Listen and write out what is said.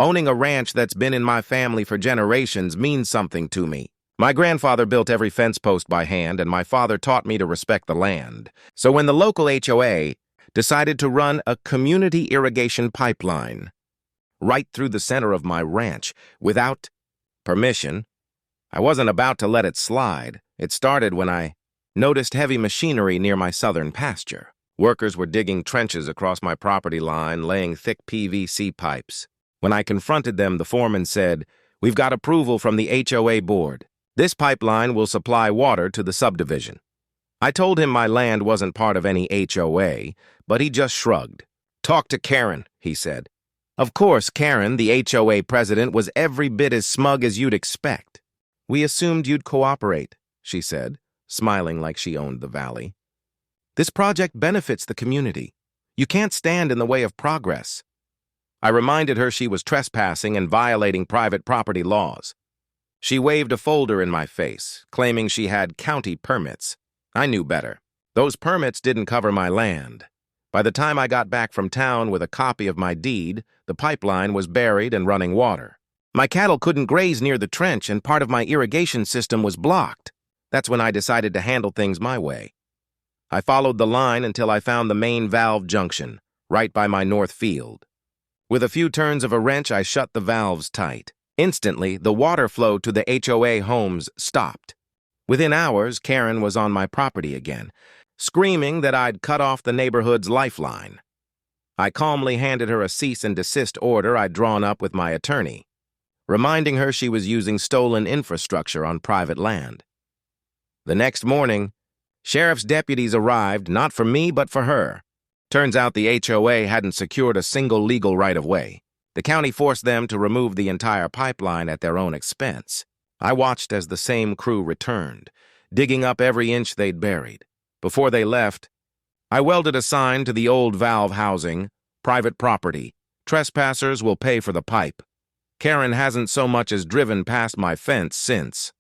Owning a ranch that's been in my family for generations means something to me. My grandfather built every fence post by hand, and my father taught me to respect the land. So when the local HOA decided to run a community irrigation pipeline right through the center of my ranch without permission, I wasn't about to let it slide. It started when I noticed heavy machinery near my southern pasture. Workers were digging trenches across my property line, laying thick PVC pipes. When I confronted them, the foreman said, "We've got approval from the HOA board. This pipeline will supply water to the subdivision." I told him my land wasn't part of any HOA, but he just shrugged. "Talk to Karen," he said. Of course, Karen, the HOA president, was every bit as smug as you'd expect. "We assumed you'd cooperate," she said, smiling like she owned the valley. "This project benefits the community. You can't stand in the way of progress." I reminded her she was trespassing and violating private property laws. She waved a folder in my face, claiming she had county permits. I knew better. Those permits didn't cover my land. By the time I got back from town with a copy of my deed, the pipeline was buried and running water. My cattle couldn't graze near the trench, and part of my irrigation system was blocked. That's when I decided to handle things my way. I followed the line until I found the main valve junction, right by my north field. With a few turns of a wrench, I shut the valves tight. Instantly, the water flow to the HOA homes stopped. Within hours, Karen was on my property again, screaming that I'd cut off the neighborhood's lifeline. I calmly handed her a cease and desist order I'd drawn up with my attorney, reminding her she was using stolen infrastructure on private land. The next morning, sheriff's deputies arrived, not for me, but for her. Turns out the HOA hadn't secured a single legal right-of-way. The county forced them to remove the entire pipeline at their own expense. I watched as the same crew returned, digging up every inch they'd buried. Before they left, I welded a sign to the old valve housing, "Private property. Trespassers will pay for the pipe." Karen hasn't so much as driven past my fence since.